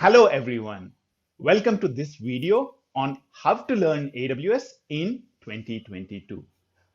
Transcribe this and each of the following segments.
Hello everyone. Welcome to this video on how to learn AWS in 2022.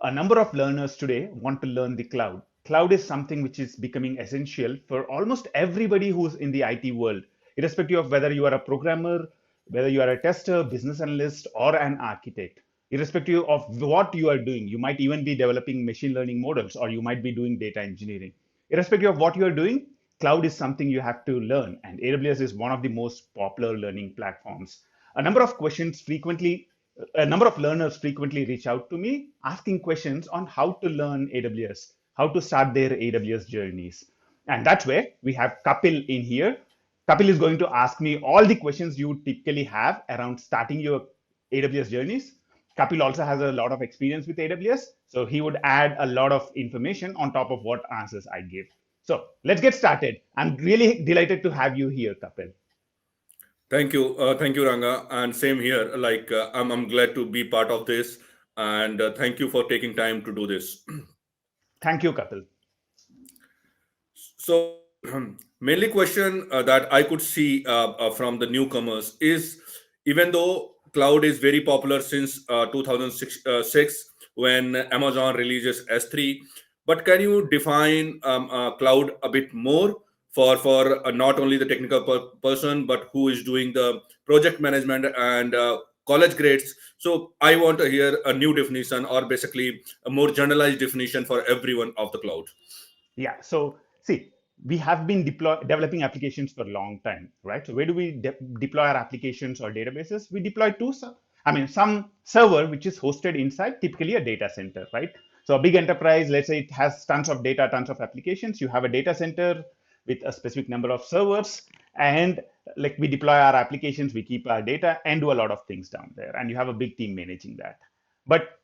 A number of learners today want to learn the cloud. Cloud is something which is becoming essential for almost everybody who's in the IT world, irrespective of whether you are a programmer, whether you are a tester, business analyst, or an architect. Irrespective of what you are doing, you might even be developing machine learning models or you might be doing data engineering. Irrespective of what you are doing, cloud is something you have to learn, and AWS is one of the most popular learning platforms. A number of questions frequently, a number of learners frequently reach out to me asking questions on how to learn AWS, how to start their AWS journeys. And that's where we have Kapil in here. Kapil is going to ask me all the questions you typically have around starting your AWS journeys. Kapil also has a lot of experience with AWS, so he would add a lot of information on top of what answers I give. So let's get started. I'm really delighted to have you here, Kapil. Thank you, Ranga, and same here. I'm glad to be part of this, and thank you for taking time to do this. Thank you, Kapil. So, mainly question that I could see from the newcomers is, even though cloud is very popular since 2006 when Amazon releases S3, but can you define cloud a bit more for not only the technical person but who is doing the project management and college grades? So I want to hear a new definition or basically a more generalized definition for everyone of the cloud. Yeah. So see, we have been developing applications for a long time, right? So where do we deploy our applications or databases? We deploy some server which is hosted inside typically a data center, right? So a big enterprise, let's say it has tons of data, tons of applications. You have a data center with a specific number of servers, and like we deploy our applications, we keep our data and do a lot of things down there, and you have a big team managing that. But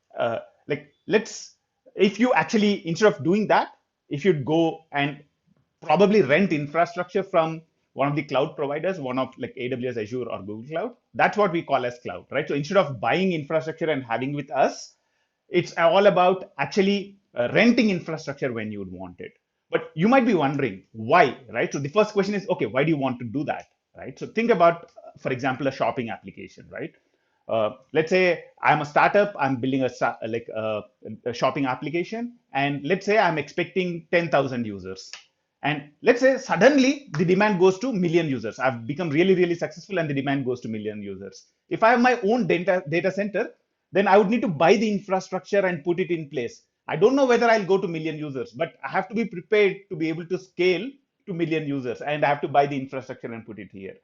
like let's if you actually, instead of doing that, if you go and probably rent infrastructure from one of the cloud providers, one of like AWS, Azure, or Google Cloud, that's what we call as cloud, right? So instead of buying infrastructure and having with us, it's all about actually renting infrastructure when you would want it. But you might be wondering why, right? So the first question is, okay, why do you want to do that, right? So think about, for example, a shopping application, right? Let's say I'm a startup, I'm building a shopping application, and let's say I'm expecting 10,000 users. And let's say suddenly the demand goes to million users. I've become really, really successful and the demand goes to million users. If I have my own data center, then I would need to buy the infrastructure and put it in place. I don't know whether I'll go to million users, but I have to be prepared to be able to scale to million users, and I have to buy the infrastructure and put it here.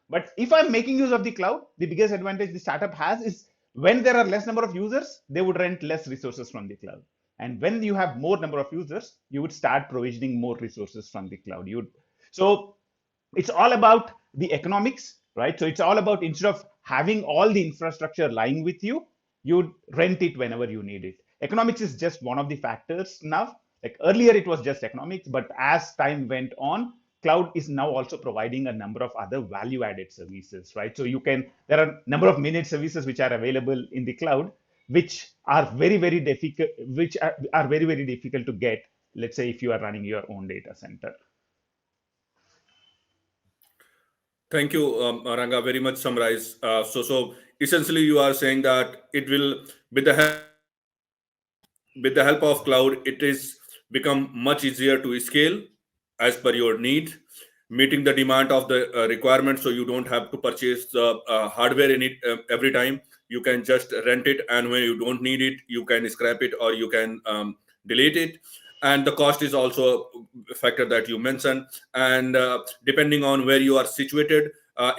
But if I'm making use of the cloud, the biggest advantage the startup has is when there are less number of users, they would rent less resources from the cloud. And when you have more number of users, you would start provisioning more resources from the cloud. So it's all about the economics, right? So it's all about, instead of having all the infrastructure lying with you, you rent it whenever you need it. Economics is just one of the factors now. Like earlier it was just economics, but as time went on, cloud is now also providing a number of other value added services, right? So there are a number of managed services which are available in the cloud, which are very difficult, are very difficult to get, let's say if you are running your own data center. Thank you, Ranga. Very much summarized. So essentially, you are saying that it will, with the help of cloud, it is become much easier to scale as per your need, meeting the demand of the requirement. So you don't have to purchase the hardware in it every time. You can just rent it, and when you don't need it, you can scrap it or you can delete it. And the cost is also a factor that you mentioned. And depending on where you are situated,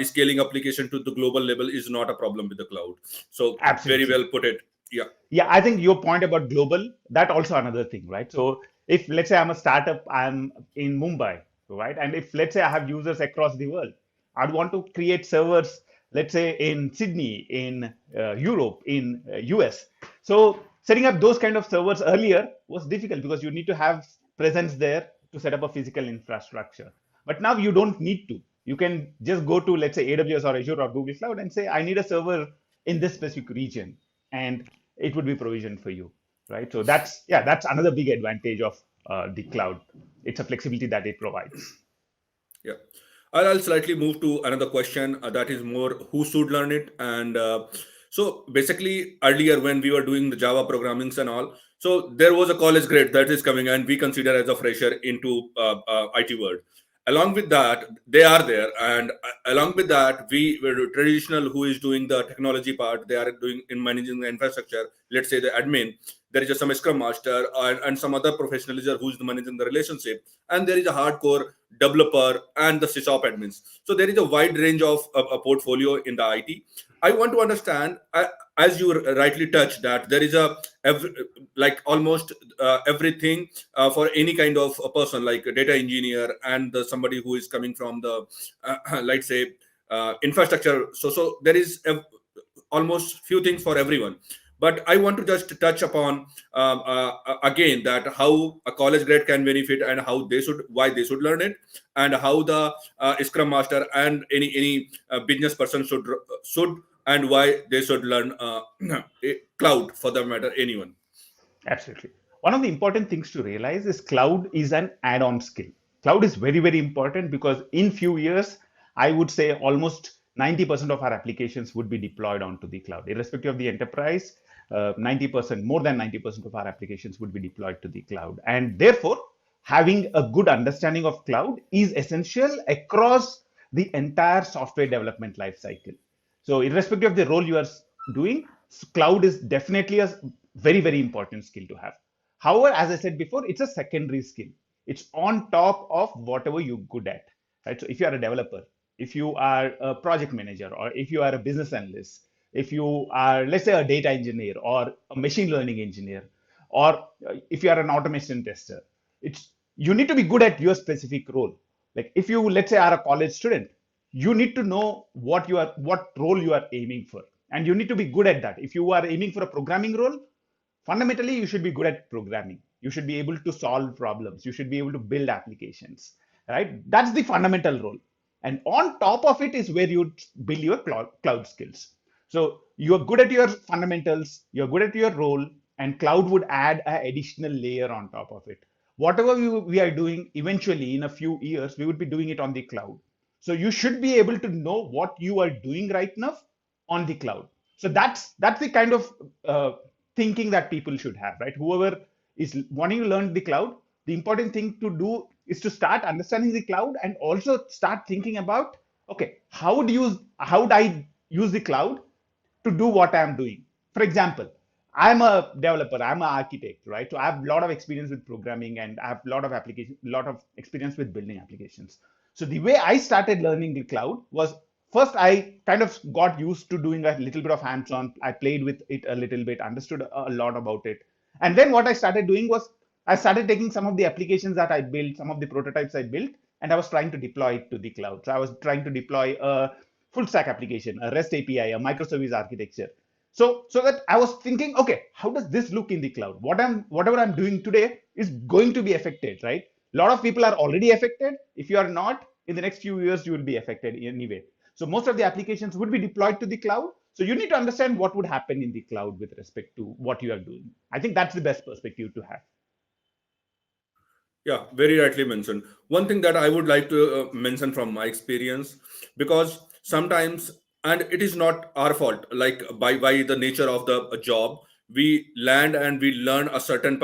scaling application to the global level is not a problem with the cloud. So very Absolutely. well put it. Yeah. Yeah, I think your point about global, that also another thing, right? So if let's say I'm a startup, I'm in Mumbai, right? And if let's say I have users across the world, I'd want to create servers, let's say in Sydney, in Europe, in US. So setting up those kind of servers earlier was difficult because you need to have presence there to set up a physical infrastructure. But now you don't need to. You can just go to, let's say, AWS or Azure or Google Cloud and say, I need a server in this specific region. And it would be provisioned for you, right? So that's another big advantage of the cloud. It's a flexibility that it provides. Yeah. I'll slightly move to another question that is more who should learn it. And so basically, earlier when we were doing the Java programmings and all, so there was a college grade that is coming, and we consider as a fresher into IT world. Along with that, they are there, and along with that, we were traditional who is doing the technology part. They are doing in managing the infrastructure. Let's say the admin. There is some Scrum Master and some other professional who is managing the relationship, and there is a hardcore developer and the sysop admins. So there is a wide range of a portfolio in the IT. I want to understand, as you rightly touched, that there is like almost everything for any kind of a person, like a data engineer and somebody who is coming from the let's say infrastructure. So there is almost few things for everyone. But I want to just touch upon again that how a college grad can benefit and how they should, why they should learn it, and how the Scrum Master and any business person should and why they should learn cloud, for that matter, anyone. Absolutely. One of the important things to realize is cloud is an add-on skill. Cloud is very, very important because in few years, I would say almost 90% of our applications would be deployed onto the cloud. Irrespective of the enterprise, 90%, more than 90% of our applications would be deployed to the cloud. And therefore, having a good understanding of cloud is essential across the entire software development lifecycle. So irrespective of the role you are doing, cloud is definitely a very, very important skill to have. However, as I said before, it's a secondary skill. It's on top of whatever you're good at, right? So if you are a developer, if you are a project manager, or if you are a business analyst, if you are, let's say, a data engineer or a machine learning engineer, or if you are an automation tester, it's you need to be good at your specific role. Like if you, let's say, are a college student, you need to know what role you are aiming for, and you need to be good at that. If you are aiming for a programming role, fundamentally you should be good at programming. You should be able to solve problems. You should be able to build applications, right? That's the fundamental role. And on top of it is where you build your cloud skills. So you're good at your fundamentals, you're good at your role, and cloud would add an additional layer on top of it. Whatever we are doing, eventually in a few years, we would be doing it on the cloud. So you should be able to know what you are doing right now on the cloud. So that's the kind of thinking that people should have, right? Whoever is wanting to learn the cloud, the important thing to do is to start understanding the cloud and also start thinking about, okay, how do I use the cloud to do what I'm doing? For example, I'm a developer, I'm an architect, right? So I have a lot of experience with programming and I have a lot of experience with building applications. So the way I started learning the cloud was, first I kind of got used to doing a little bit of hands-on. I played with it a little bit, understood a lot about it. And then what I started doing was I started taking some of the applications that I built, some of the prototypes I built, and I was trying to deploy it to the cloud. So I was trying to deploy a full stack application, a REST API, a microservice architecture. So that I was thinking, okay, how does this look in the cloud? Whatever I'm doing today is going to be affected, right? A lot of people are already affected. If you are not, in the next few years, you will be affected anyway. So most of the applications would be deployed to the cloud. So you need to understand what would happen in the cloud with respect to what you are doing. I think that's the best perspective to have. Yeah, very rightly mentioned. One thing that I would like to mention from my experience, because sometimes, and it is not our fault, like by the nature of the job, we land and we learn a certain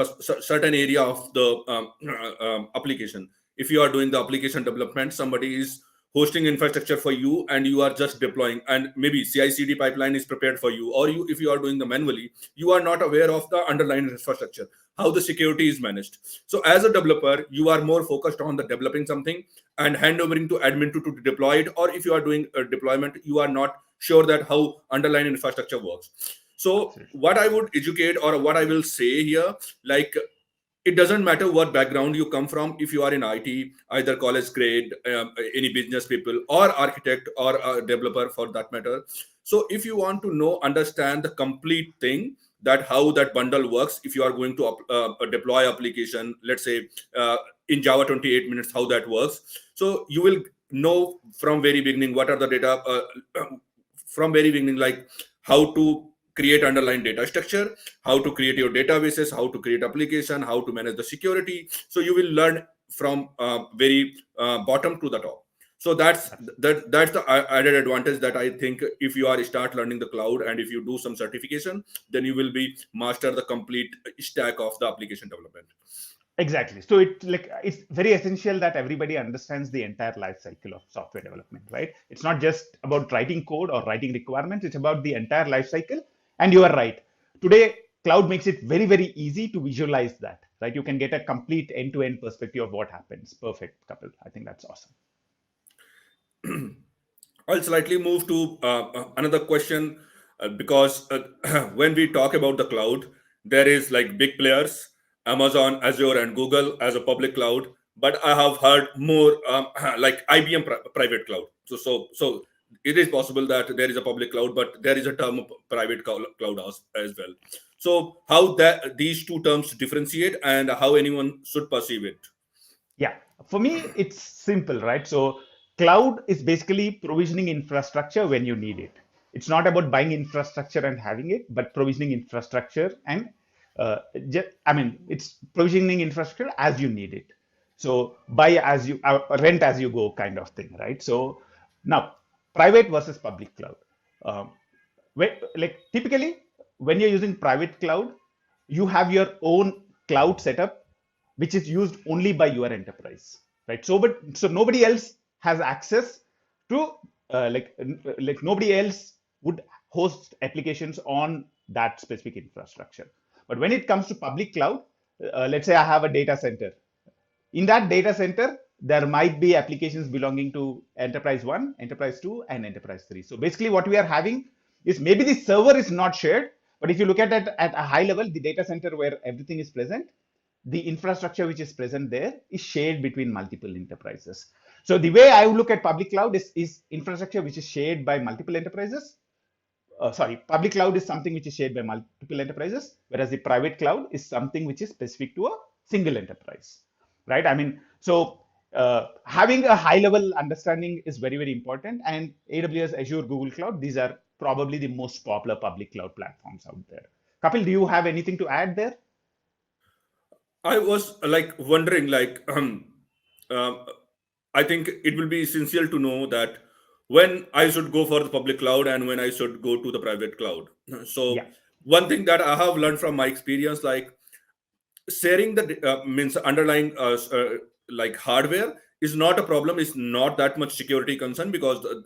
area of the application. If you are doing the application development, somebody is hosting infrastructure for you, and you are just deploying, and maybe CI/CD pipeline is prepared for you, or you, if you are doing the manually, you are not aware of the underlying infrastructure, how the security is managed. So as a developer, you are more focused on the developing something and handovering to admin to deploy it. Or if you are doing a deployment, you are not sure that how underlying infrastructure works. So Absolutely. what I would educate, or what I will say here, like, it doesn't matter what background you come from. If you are in IT, either college grade, any business people, or architect, or a developer for that matter. So if you want to know, understand the complete thing, that how that bundle works, if you are going to deploy application, let's say in Java 28 minutes, how that works. So you will know from very beginning what are the data, from very beginning, like how to create underlying data structure, how to create your databases, how to create application, how to manage the security. So you will learn from very bottom to the top. So that's the added advantage that I think if you are start learning the cloud and if you do some certification, then you will be master the complete stack of the application development. Exactly. So it's very essential that everybody understands the entire life cycle of software development, right? It's not just about writing code or writing requirements, it's about the entire life cycle. And you are right. Today, cloud makes it very, very easy to visualize that, right? You can get a complete end-to-end perspective of what happens. Perfect, Kapil. I think that's awesome. I'll slightly move to another question because when we talk about the cloud, there is like big players, Amazon, Azure, and Google as a public cloud. But I have heard more like IBM private cloud. So it is possible that there is a public cloud, but there is a term of private cloud as well. So how that these two terms differentiate and how anyone should perceive it. Yeah, for me, it's simple, right? So, cloud is basically provisioning infrastructure when you need it. It's not about buying infrastructure and having it, but provisioning infrastructure and it's provisioning infrastructure as you need it. So, buy as you rent as you go kind of thing, right? So, now private versus public cloud. Um, like typically, when you're using private cloud, you have your own cloud setup which is used only by your enterprise, right? So nobody else has access to like nobody else would host applications on that specific infrastructure. But when it comes to public cloud, let's say I have a data center. In that data center, there might be applications belonging to enterprise 1, enterprise 2, and enterprise 3. So basically what we are having is maybe the server is not shared, but if you look at it at a high level, the data center where everything is present, the infrastructure which is present there is shared between multiple enterprises. So the way I look at public cloud is infrastructure which is shared by multiple enterprises. Public cloud is something which is shared by multiple enterprises, whereas the private cloud is something which is specific to a single enterprise, right? I mean, so having a high level understanding is very, very important. And AWS, Azure, Google Cloud, these are probably the most popular public cloud platforms out there. Kapil, do you have anything to add there? I was like wondering, like, uh, I think it will be essential to know that when I should go for the public cloud and when I should go to the private cloud. Yeah, So one thing that I have learned from my experience, like sharing the means underlying like hardware is not a problem. It's not that much security concern because the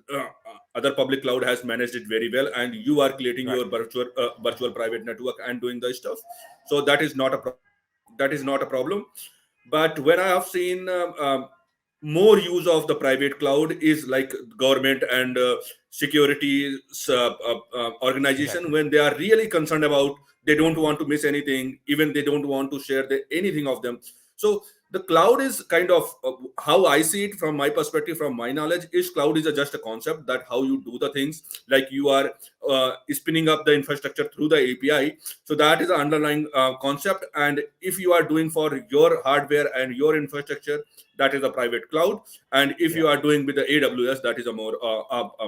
other public cloud has managed it very well, and you are creating right. your virtual private network and doing the stuff. So that is not a that is not a problem. But when I have seen more use of the private cloud is like government and security organization, Exactly. when they are really concerned about, they don't want to miss anything, even they don't want to share anything of them. So the cloud is kind of how I see it from my perspective, from my knowledge, is cloud is just a concept that how you do the things, like you are spinning up the infrastructure through the API. So that is the underlying concept. And if you are doing for your hardware and your infrastructure, that is a private cloud. And if Yeah. you are doing with the AWS, that is a more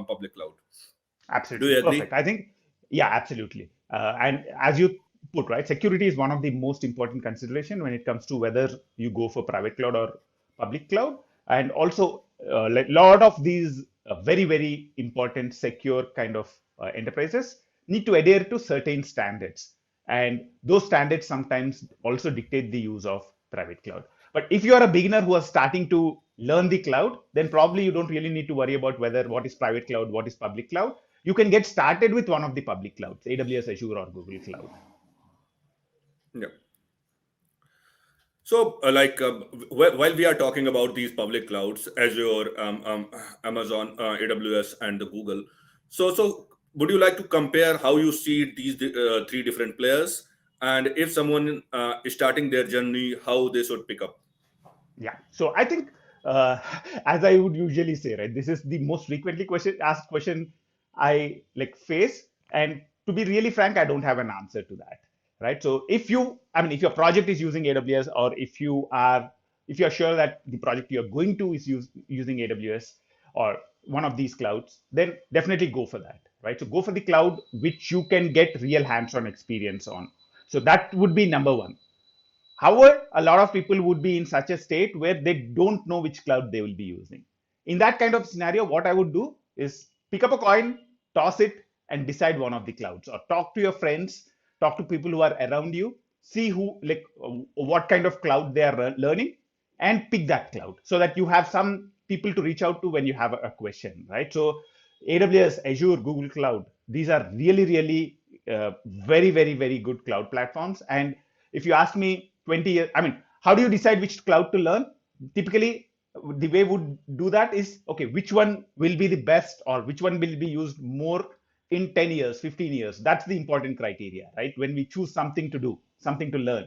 public cloud. Do Absolutely you perfect. agree? I think, yeah, absolutely. And as you put, right, security is one of the most important consideration when it comes to whether you go for private cloud or public cloud. And also, like lot of these very, very important secure kind of enterprises need to adhere to certain standards. And those standards sometimes also dictate the use of private cloud. But if you are a beginner who are starting to learn the cloud, then probably you don't really need to worry about whether what is private cloud, what is public cloud. You can get started with one of the public clouds, AWS, Azure, or Google Cloud. Yeah. So, while we are talking about these public clouds, Azure, Amazon, AWS, and the Google, so would you like to compare how you see these three different players, and if someone is starting their journey, how they should pick up? Yeah. So I think, as I would usually say, right, this is the most frequently asked question I like face. And to be really frank, I don't have an answer to that. Right. So if your project is using AWS, or if you're sure that the project you're going to is using AWS or one of these clouds, then definitely go for that. Right. So go for the cloud which you can get real hands-on experience on. So that would be number one. However, a lot of people would be in such a state where they don't know which cloud they will be using. in that kind of scenario, what I would do is pick up a coin, toss it, and decide one of the clouds, or talk to your friends, talk to people who are around you, see who like what kind of cloud they are learning, and pick that cloud so that you have some people to reach out to when you have a question, right? So AWS, Azure, Google Cloud, these are really, really very, very, very good cloud platforms. And if you ask me 20 years, I mean, how do you decide which cloud to learn? Typically, the way we would do that is, okay, which one will be the best, or which one will be used more in 10 years, 15 years? That's the important criteria, right? When we choose something to do, something to learn.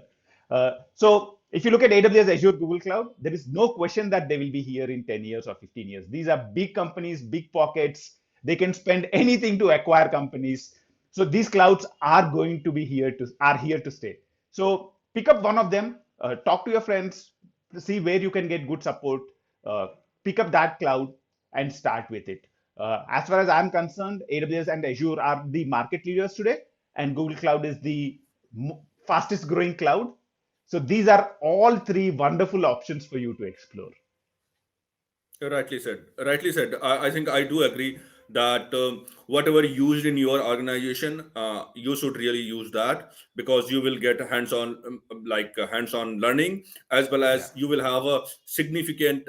So if you look at AWS, Azure, Google Cloud, there is no question that they will be here in 10 years or 15 years. These are big companies, big pockets. They can spend anything to acquire companies. So these clouds are going to be here to stay. So pick up one of them, talk to your friends, see where you can get good support, uh, pick up that cloud and start with it. As far as I'm concerned, AWS and Azure are the market leaders today, and Google Cloud is the fastest growing cloud. So these are all three wonderful options for you to explore. Rightly said. Rightly said. I think I do agree that whatever used in your organization, you should really use that, because you will get hands-on, hands-on learning, as well Yeah, as you will have a significant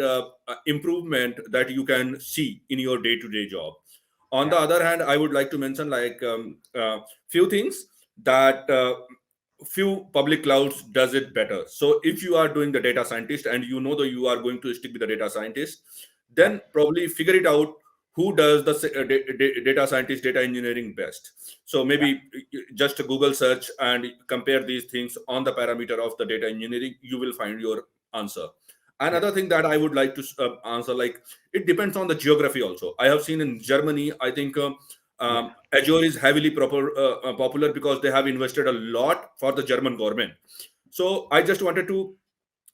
improvement that you can see in your day-to-day job. On the yeah, other hand, I would like to mention few things that few public clouds does it better. So if you are doing the data scientist and you know that you are going to stick with the data scientist, yeah, then probably figure it out who does the data scientist, data engineering best. So yeah, maybe just a Google search and compare these things on the parameter of the data engineering, you will find your answer. yeah, Another thing that I would like to answer, like, it depends on the geography also. I have seen in Germany, I think yeah, Azure is heavily popular because they have invested a lot for the German government. So I just wanted to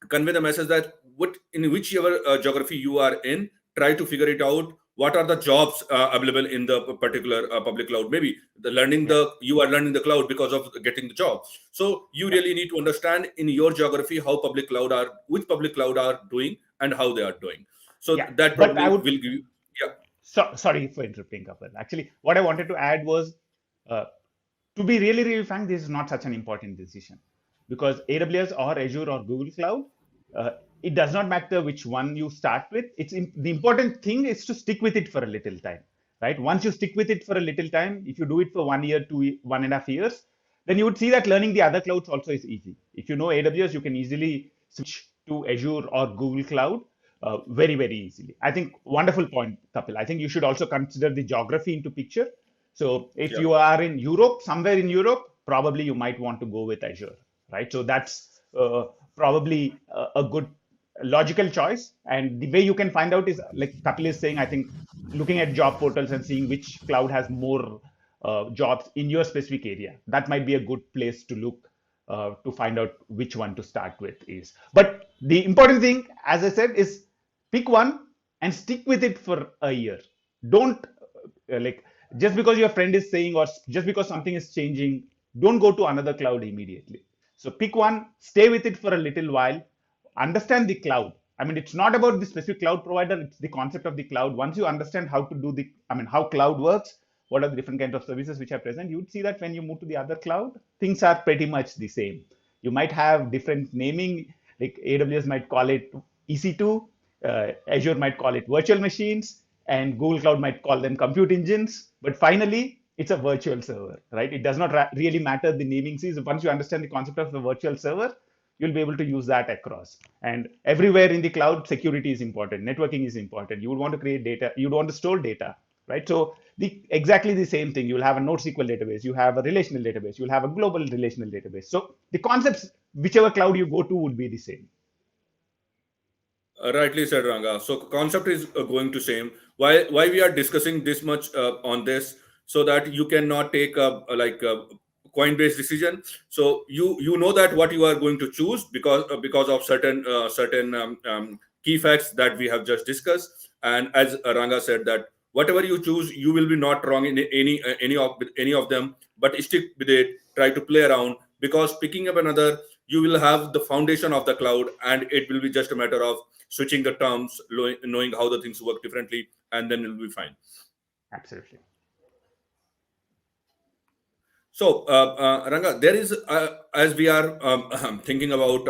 convey the message that what in whichever geography you are in, try to figure it out. What are the jobs available in the particular public cloud? Maybe yeah, you are learning the cloud because of getting the job. So you yeah, really need to understand in your geography how which public cloud are doing and how they are doing. So yeah. that But I probably would, will give you. Yeah. sorry for interrupting, Kapil. Actually, what I wanted to add was, uh, to be really, really frank, this is not such an important decision, because AWS or Azure or Google Cloud, uh, it does not matter which one you start with. The important thing is to stick with it for a little time, right? Once you stick with it for a little time, if you do it for 1 year, 1.5 years, then you would see that learning the other clouds also is easy. If you know AWS, you can easily switch to Azure or Google Cloud very, very easily. I think wonderful point, Kapil. I think you should also consider the geography into picture. So if Yeah. you are in Europe, somewhere in Europe, probably you might want to go with Azure, right? So that's probably a good logical choice. And the way you can find out is, like Kapil is saying, I think looking at job portals and seeing which cloud has more jobs in your specific area. That might be a good place to look to find out which one to start with is. But the important thing, as I said, is pick one and stick with it for a year. Don't like just because your friend is saying, or just because something is changing, don't go to another cloud immediately. So pick one, stay with it for a little while, understand the cloud. I mean, it's not about the specific cloud provider, it's the concept of the cloud. Once you understand how to do how cloud works, what are the different kinds of services which are present, you'd see that when you move to the other cloud, things are pretty much the same. You might have different naming, like AWS might call it EC2, Azure might call it virtual machines, and Google Cloud might call them compute engines. But finally, it's a virtual server, right? It does not really matter the naming. See, once you understand the concept of a virtual server, you'll be able to use that across. And everywhere in the cloud, security is important, networking is important. You would want to create data, you would want to store data, right? So exactly the same thing. You'll have a NoSQL database, you have a relational database, you'll have a global relational database. So the concepts, whichever cloud you go to, would be the same. Rightly said, Ranga. So concept is going to same. Why we are discussing this much on this, so that you cannot take a coin-based decision. So you know that what you are going to choose because of certain key facts that we have just discussed. And as Ranga said, that whatever you choose, you will be not wrong in any of them. But stick with it. Try to play around, because picking up another, you will have the foundation of the cloud, and it will be just a matter of switching the terms, knowing how the things work differently, and then it will be fine. Absolutely. So, Ranga, there is, as we are thinking about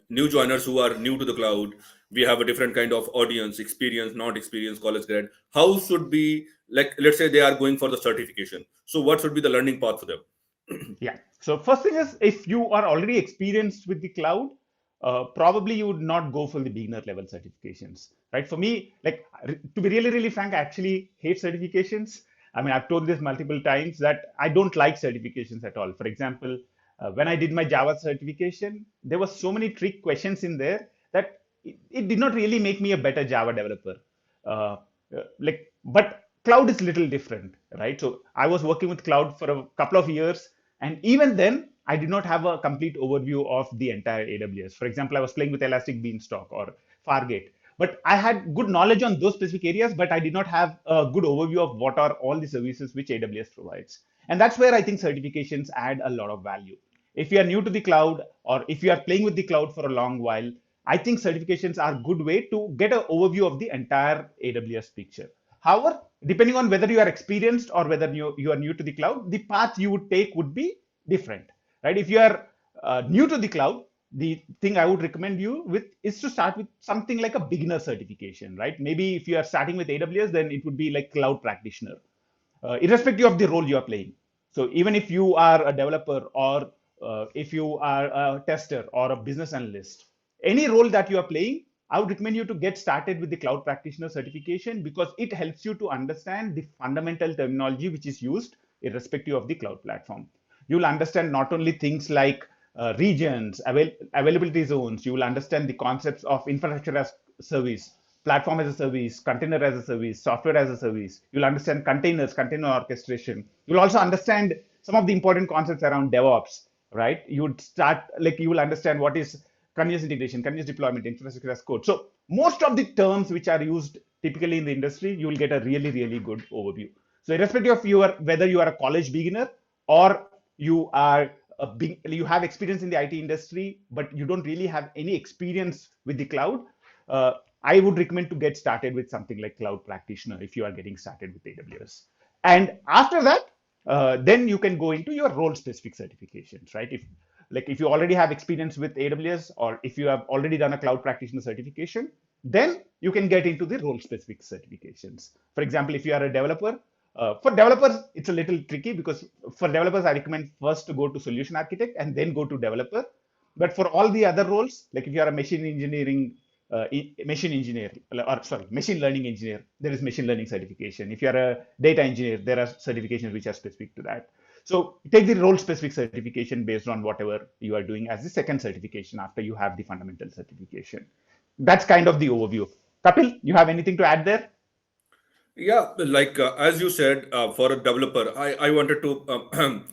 new joiners who are new to the cloud, we have a different kind of audience, experience, not experience, college grad. How should be, like, let's say they are going for the certification. So, what should be the learning path for them? Yeah. So first thing is, if you are already experienced with the cloud, probably you would not go for the beginner level certifications, right? For me, like to be really, really frank, I actually hate certifications. I mean, I've told this multiple times that I don't like certifications at all. For example, when I did my Java certification, there were so many trick questions in there that it did not really make me a better Java developer. Uh, but cloud is little different, right? So I was working with cloud for a couple of years, and even then, I did not have a complete overview of the entire AWS. For example, I was playing with Elastic Beanstalk or Fargate, but I had good knowledge on those specific areas, but I did not have a good overview of what are all the services which AWS provides. And that's where I think certifications add a lot of value. If you are new to the cloud, or if you are playing with the cloud for a long while, I think certifications are a good way to get an overview of the entire AWS picture. However, depending on whether you are experienced or whether you are new to the cloud, the path you would take would be different, right? If you are new to the cloud, the thing I would recommend you with is to start with something like a beginner certification, right? Maybe if you are starting with AWS, then it would be like cloud practitioner, irrespective of the role you are playing. So even if you are a developer, or if you are a tester or a business analyst, any role that you are playing, I would recommend you to get started with the cloud practitioner certification, because it helps you to understand the fundamental terminology which is used irrespective of the cloud platform. You will understand not only things like regions, availability zones, you will understand the concepts of infrastructure as service, platform as a service, container as a service, software as a service. You'll understand containers, container orchestration. You'll also understand some of the important concepts around DevOps, right? You would start, like, you will understand what is continuous integration, continuous deployment, infrastructure as code. So most of the terms which are used typically in the industry, you will get a really, really good overview. So irrespective of whether you are a college beginner, or you are you have experience in the IT industry, but you don't really have any experience with the cloud, uh, I would recommend to get started with something like cloud practitioner if you are getting started with AWS. And after that, then you can go into your role specific certifications, right? If you already have experience with AWS, or if you have already done a cloud practitioner certification, then you can get into the role specific certifications. For example, if you are a developer, for developers, it's a little tricky, because for developers, I recommend first to go to solution architect and then go to developer. But for all the other roles, like if you are a machine engineer, or sorry, machine learning engineer, there is machine learning certification. If you are a data engineer, there are certifications which are specific to that. So take the role specific certification based on whatever you are doing as the second certification after you have the fundamental certification. That's kind of the overview. Kapil, you have anything to add there? Yeah, like as you said, for a developer, I wanted to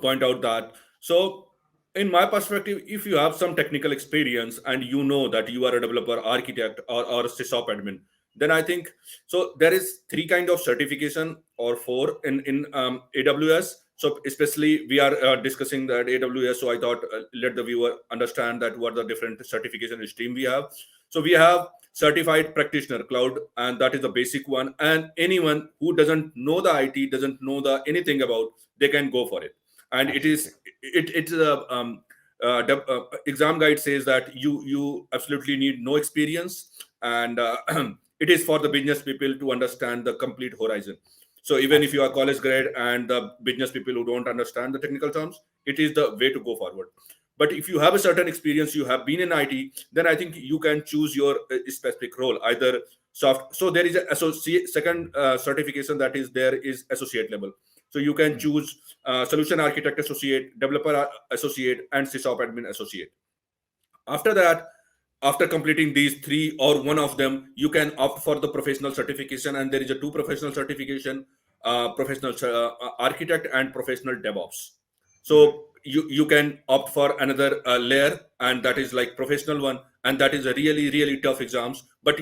point out that. So, in my perspective, if you have some technical experience and you know that you are a developer, architect, or a SysOp admin, then I think so. There is three kind of certification or four in AWS. So, especially we are discussing that AWS. So, I thought let the viewer understand that what the different certification stream we have. So, we have certified practitioner cloud, and that is the basic one, and anyone who doesn't know the IT, doesn't know the anything about, they can go for it. And it Absolutely. is it's a exam guide says that you absolutely need no experience, and it is for the business people to understand the complete horizon. So even if you are Absolutely. college grade and the business people who don't understand the technical terms, it is the way to go forward. But if you have a certain experience, you have been in IT, then I think you can choose your specific role, either soft. So there is a associate second certification that is there is associate level. So you can Mm. choose solution architect associate, developer associate, and sysop admin associate. After that, after completing these three or one of them, you can opt for the professional certification, and there is a two professional certification: professional architect and professional DevOps. Mm. So you can opt for another layer, and that is like professional one, and that is a really really tough exams. But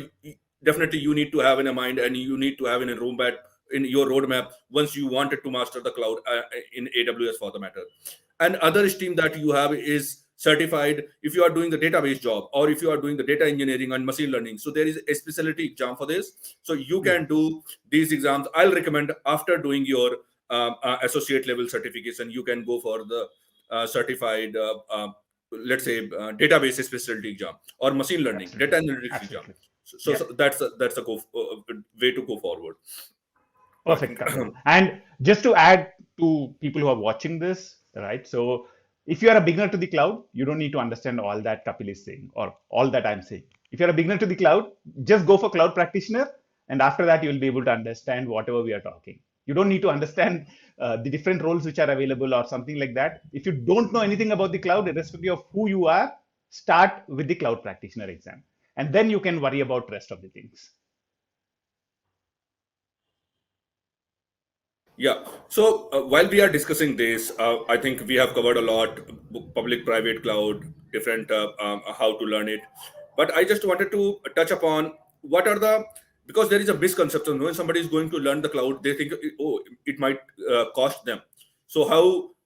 definitely you need to have in a mind, and you need to have in a room that in your roadmap once you wanted to master the cloud in AWS for the matter. And other stream that you have is certified if you are doing the database job or if you are doing the data engineering and machine learning. So there is a specialty exam for this. So you can do these exams. I'll recommend after doing your associate level certification, you can go for the certified let's say database specialty exam or machine learning Absolutely. data analytics exam. Absolutely. So that's a way to go forward. I Perfect, think. Kapil. And just to add to people who are watching this, right? So if you are a beginner to the cloud, you don't need to understand all that Kapil is saying or all that I'm saying. If you're a beginner to the cloud, just go for cloud practitioner. And after that, you'll be able to understand whatever we are talking. You don't need to understand the different roles which are available or something like that. If you don't know anything about the cloud, irrespective of who you are, start with the cloud practitioner exam. And then you can worry about rest of the things. Yeah. So while we are discussing this, I think we have covered a lot: public, private cloud, different how to learn it. But I just wanted to touch upon what are the, because there is a misconception when somebody is going to learn the cloud, they think, oh, it might cost them. So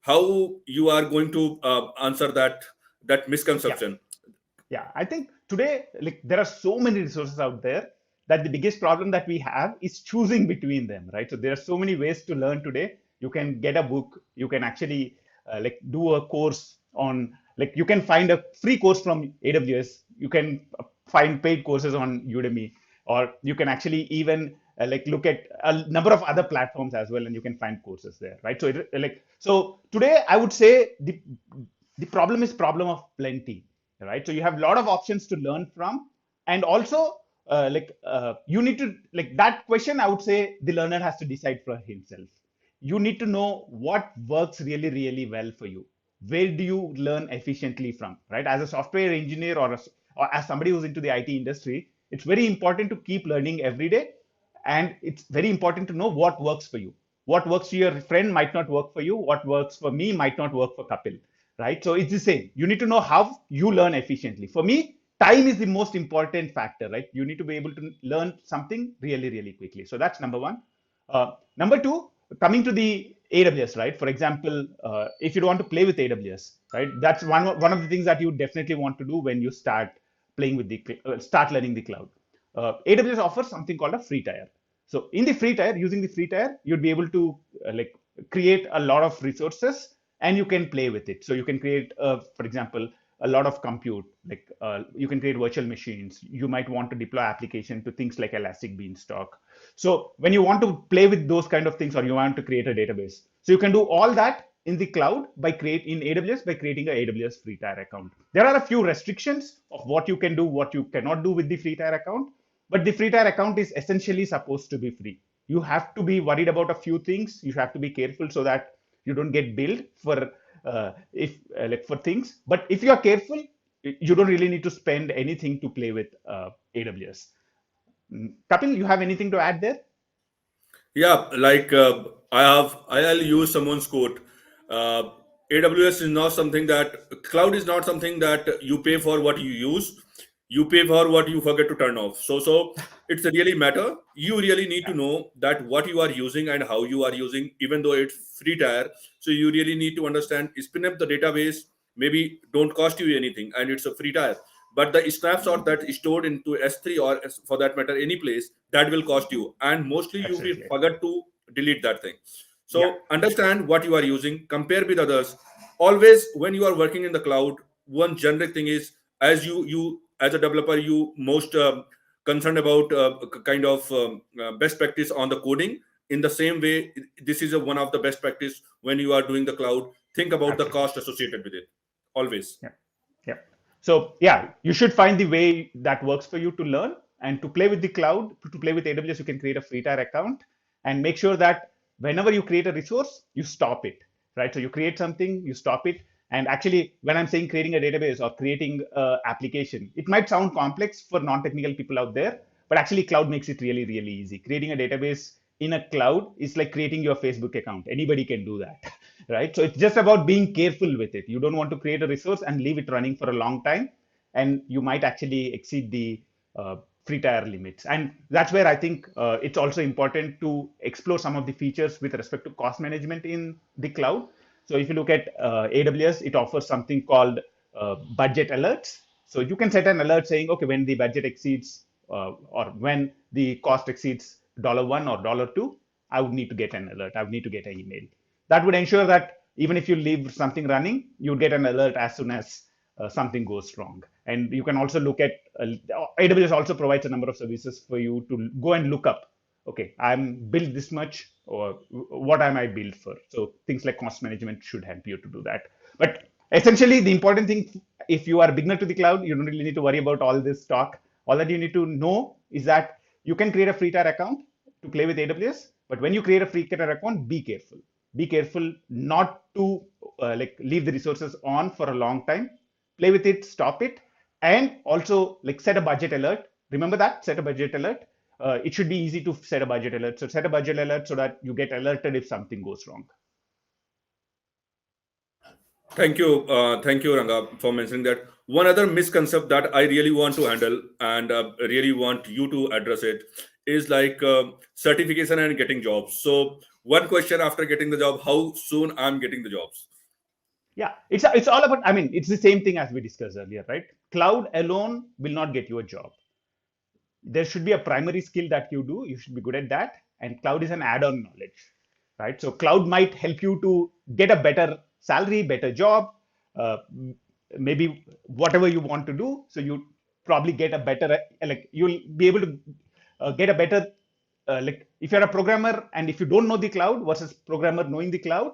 how you are going to answer that Yeah. misconception? Yeah, I think today, like there are so many resources out there that the biggest problem that we have is choosing between them, right? So there are so many ways to learn today. You can get a book, you can actually like do a course on, like you can find a free course from AWS, you can find paid courses on Udemy, or you can actually even like look at a number of other platforms as well, and you can find courses there, right? So like so today, I would say the problem is problem of plenty, right? So you have a lot of options to learn from, and also you need to, like that question, I would say the learner has to decide for himself. You need to know what works really really well for you. Where do you learn efficiently from, right? As a software engineer or as somebody who's into the IT industry, it's very important to keep learning every day, and it's very important to know what works for you. What works for your friend might not work for you. What works for me might not work for Kapil, right? So it's the same. You need to know how you learn efficiently. For me, time is the most important factor, right? You need to be able to learn something really, really quickly. So that's number one. Number two, coming to the AWS, right? For example, if you want to play with AWS, right? That's one of the things that you definitely want to do when you start playing with the start learning the cloud. AWS offers something called a free tier. So in the free tier, using the free tier, you'd be able to like create a lot of resources and you can play with it. So you can create, for example, a lot of compute, like you can create virtual machines. You might want to deploy application to things like Elastic Beanstalk. So when you want to play with those kind of things, or you want to create a database, so you can do all that in the cloud in AWS by creating a AWS free tier account. There are a few restrictions of what you can do, what you cannot do with the free tier account, but the free tier account is essentially supposed to be free. You have to be worried about a few things. You have to be careful so that you don't get billed for if like for things. But if you are careful, you don't really need to spend anything to play with AWS. Kapil, you have anything to add there? Yeah, like I'll use someone's quote. Uh, AWS is not something that cloud is not something that you pay for what you use. You pay for what you forget to turn off. So it's a really matter. You really need to Yeah, know that what you are using and how you are using, even though it's free tier. So you really need to understand spin up the database. Maybe don't cost you anything, and it's a free tier. But the snapshot that is stored into S3 or for that matter any place, that will cost you, and mostly you will absolutely. forget to delete that thing. Yeah, So understand what you are using, compare with others. Always when you are working in the cloud, one generic thing is, as you as a developer, you most concerned about kind of best practice on the coding. In the same way, this is one of the best practice when you are doing the cloud. Think about the absolutely. cost associated with it always. Yeah. Yeah. So yeah, you should find the way that works for you to learn and to play with the cloud, to play with AWS, you can create a free tier account and make sure that whenever you create a resource, you stop it, right? So you create something, you stop it. And actually, when I'm saying creating a database or creating an application, it might sound complex for non-technical people out there, but actually cloud makes it really, really easy. Creating a database in a cloud is like creating your Facebook account. Anybody can do that, right? So it's just about being careful with it. You don't want to create a resource and leave it running for a long time, and you might actually exceed the free tier limits. And that's where I think it's also important to explore some of the features with respect to cost management in the cloud. So if you look at AWS, it offers something called budget alerts. So you can set an alert saying, okay, when the budget exceeds or when the cost exceeds $1 or $2, I would need to get an alert. I would need to get an email. That would ensure that even if you leave something running, you get an alert as soon as something goes wrong. And you can also look at AWS also provides a number of services for you to go and look up. Okay, I'm billed this much, or what am I billed for? So things like cost management should help you to do that. But essentially, the important thing, if you are a beginner to the cloud, you don't really need to worry about all this talk. All that you need to know is that you can create a free tier account to play with AWS. But when you create a free tier account, be careful. Be careful not to like leave the resources on for a long time. Play with it, stop it, and also like set a budget alert. Remember that, set a budget alert. It should be easy to set a budget alert. So set a budget alert so that you get alerted if something goes wrong. Thank you, Ranga, for mentioning that. One other misconception that I really want to handle and really want you to address it is like certification and getting jobs. So, one question after getting the job: how soon I'm getting the jobs? Yeah, it's all about. I mean, it's the same thing as we discussed earlier, right? Cloud alone will not get you a job. There should be a primary skill that you do. You should be good at that, and cloud is an add-on knowledge, right? So cloud might help you to get a better salary, better job, uh, maybe whatever you want to do. So you probably get a better, like you'll be able to get a better, like if you're a programmer and if you don't know the cloud versus programmer knowing the cloud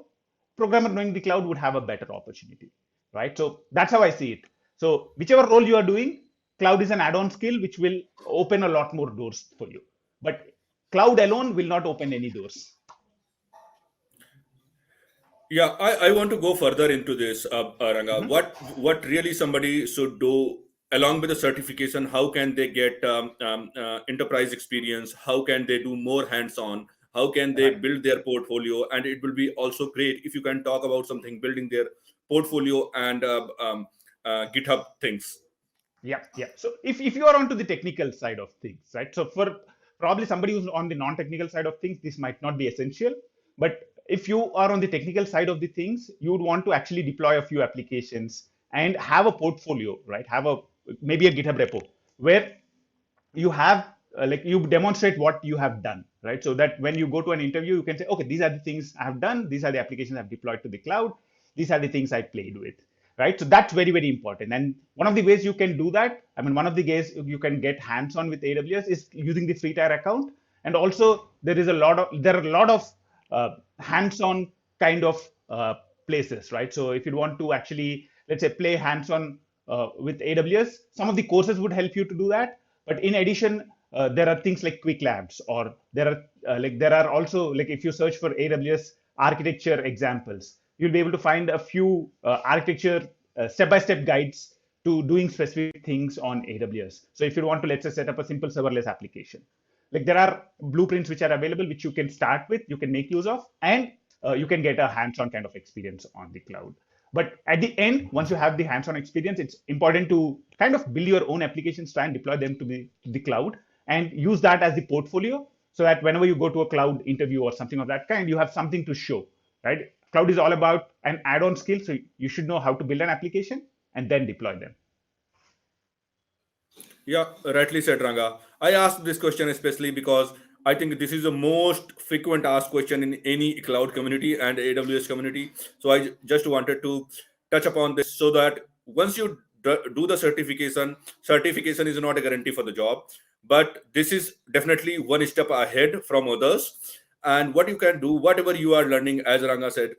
would have a better opportunity, right? So that's how I see it. So whichever role you are doing, cloud is an add-on skill which will open a lot more doors for you. But cloud alone will not open any doors. Yeah, I want to go further into this, Ranga. Mhm. What really somebody should do along with the certification? How can they get enterprise experience? How can they do more hands-on? How can they Right. build their portfolio? And it will be also great if you can talk about something building their portfolio and GitHub things. Yeah, yeah. So if you are onto the technical side of things, right? So for probably somebody who's on the non-technical side of things, this might not be essential. But if you are on the technical side of the things, you would want to actually deploy a few applications and have a portfolio, right? Have a maybe a GitHub repo where you have like you demonstrate what you have done, right? So that when you go to an interview, you can say, okay, these are the things I have done, these are the applications I've deployed to the cloud, these are the things I played with, right? So that's very, very important. And one of the ways you can do that, I mean, one of the ways you can get hands-on with AWS is using the free tier account. And also there are a lot of hands-on kind of places, right? So if you want to actually, let's say, play hands-on with AWS, some of the courses would help you to do that. But in addition, there are things like quick labs, or there are also, like if you search for AWS architecture examples, you'll be able to find a few architecture step-by-step guides to doing specific things on AWS. So if you want to, let's say, set up a simple serverless application, like there are blueprints which are available, which you can start with, you can make use of, and you can get a hands-on kind of experience on the cloud. But at the end, once you have the hands-on experience, it's important to kind of build your own applications, try and deploy them to the cloud, and use that as the portfolio, so that whenever you go to a cloud interview or something of that kind, you have something to show, right? Cloud is all about an add-on skill, so you should know how to build an application and then deploy them. Yeah, rightly said, Ranga. I asked this question especially because I think this is the most frequent asked question in any cloud community and AWS community. So I just wanted to touch upon this so that once you do the certification, certification is not a guarantee for the job, but this is definitely one step ahead from others. And what you can do, whatever you are learning, as Ranga said,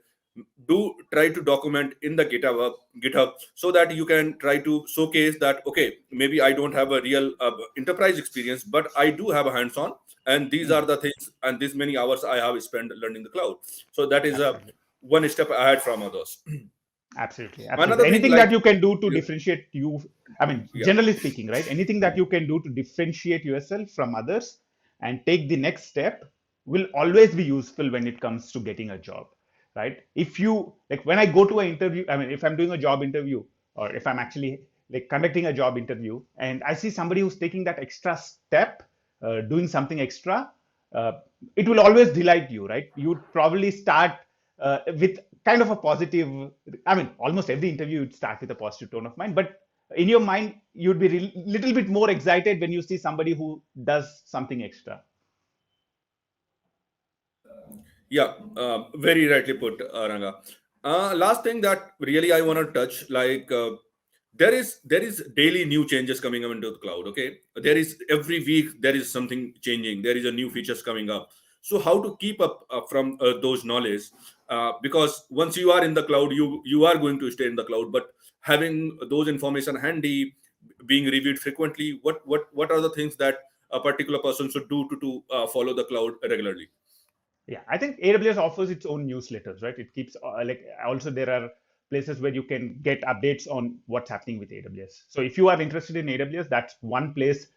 do try to document in the GitHub so that you can try to showcase that, okay, maybe I don't have a real enterprise experience, but I do have a hands-on, and these are Mhm. the things, and this many hours I have spent learning the cloud. So that is a Absolutely. one step ahead from others. Absolutely, absolutely. Another thing, Anything like, that you can do to differentiate you, I mean, yeah. generally speaking, right? Anything that you can do to differentiate yourself from others and take the next step will always be useful when it comes to getting a job, right? If you, like, when I go to an interview, I mean, if I'm doing a job interview, or if I'm actually like conducting a job interview, and I see somebody who's taking that extra step, doing something extra, uh, it will always delight you, right? You'd probably start with kind of a positive. I mean, almost every interview you'd start with a positive tone of mind, but in your mind, you'd be little bit more excited when you see somebody who does something extra. Yeah, very rightly put, Ranga. Last thing that really I want to touch, like there is daily new changes coming up into the cloud. Okay, there is every week there is something changing. There is a new features coming up. So how to keep up from those knowledge? Because once you are in the cloud, you are going to stay in the cloud. But having those information handy, being reviewed frequently, what are the things that a particular person should do to follow the cloud regularly? Yeah, I think AWS offers its own newsletters, right? It keeps like also there are places where you can get updates on what's happening with AWS. So if you are interested in AWS, that's one place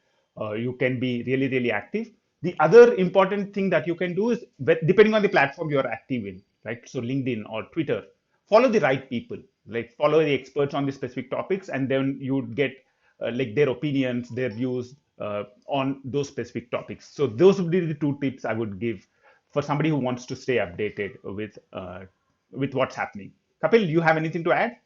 you can be really, really active. The other important thing that you can do is, depending on the platform you're active in, right? So LinkedIn or Twitter, follow the right people, like follow the experts on the specific topics, and then you would get like their opinions, their views on those specific topics. So those would be the two tips I would give for somebody who wants to stay updated with what's happening. Kapil, do you have anything to add?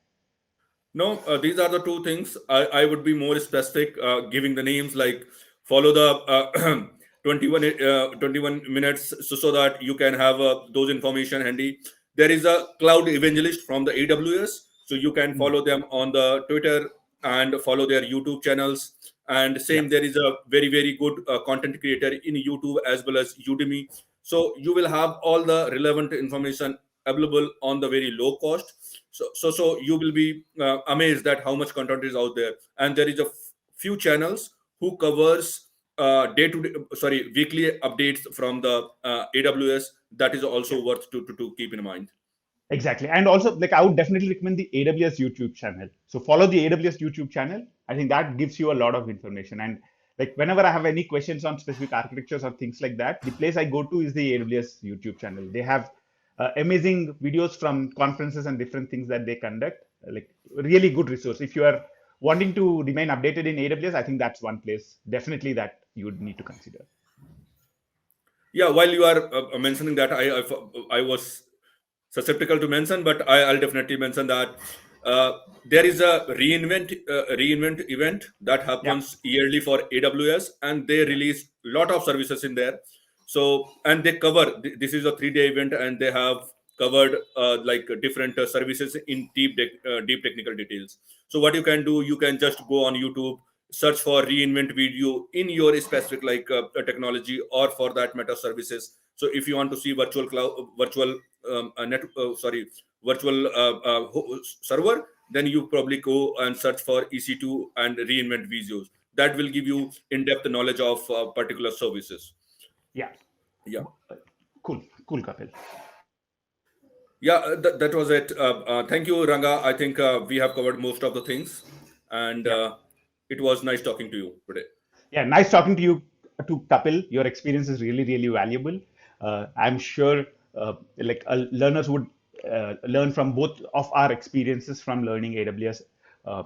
No, these are the two things. I would be more specific, giving the names like follow the 21 minutes so that you can have those information handy. There is a cloud evangelist from the AWS, so you can Mm. follow them on the Twitter and follow their YouTube channels. And Yeah, same, there is a very, very good content creator in YouTube as well as Udemy. So you will have all the relevant information available on the very low cost. So you will be amazed at how much content is out there, and there is a few channels who covers day to day, sorry, weekly updates from the AWS. That is yeah. also worth to keep in mind. Exactly. And also, like, I would definitely recommend the AWS YouTube channel. So follow the AWS YouTube channel. I think that gives you a lot of information. And like, whenever I have any questions on specific architectures or things like that, the place I go to is the AWS YouTube channel. They have amazing videos from conferences and different things that they conduct. Like, really good resource. If you are wanting to remain updated in AWS, I think that's one place definitely that you would need to consider. Yeah, while you are mentioning that, I was susceptible to mention, but I'll definitely mention that uh, there is a reinvent event that Yeah. happens yearly for AWS, and they Yeah. release lot of services in there. So, and they cover this is a 3 day event, and they have covered like different services in deep technical details. So what you can do, you can just go on YouTube, search for reinvent video in your specific like technology, or for that matter services. So if you want to see virtual cloud, virtual sorry, virtual server, then you probably go and search for EC2 and reinvent videos. That will give Yeah. you in-depth knowledge of particular services. Yeah. Yeah. Cool. Cool, Kapil. Yeah, that was it. Thank you, Ranga. I think we have covered most of the things, and Yeah. it was nice talking to you today. Yeah, nice talking to you, to Kapil. Your experience is really, really valuable. I'm sure learners would learn from both of our experiences from learning AWS, uh,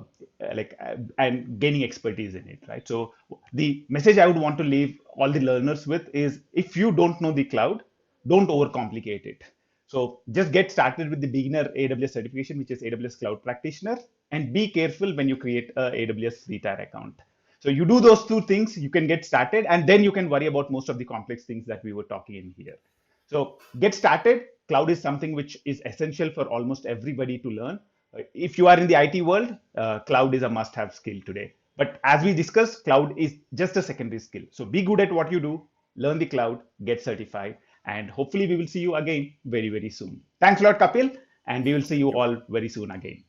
and gaining expertise in it, right? So the message I would want to leave all the learners with is, if you don't know the cloud, don't overcomplicate it. So just get started with the beginner AWS certification, which is AWS Cloud Practitioner, and be careful when you create a AWS retire account. So you do those two things, you can get started, and then you can worry about most of the complex things that we were talking in here. So get started. Cloud is something which is essential for almost everybody to learn. If you are in the IT world, cloud is a must-have skill today. But as we discussed, cloud is just a secondary skill. So be good at what you do, learn the cloud, get certified, and hopefully we will see you again very, very soon. Thanks a lot, Kapil, and we will see you all very soon again.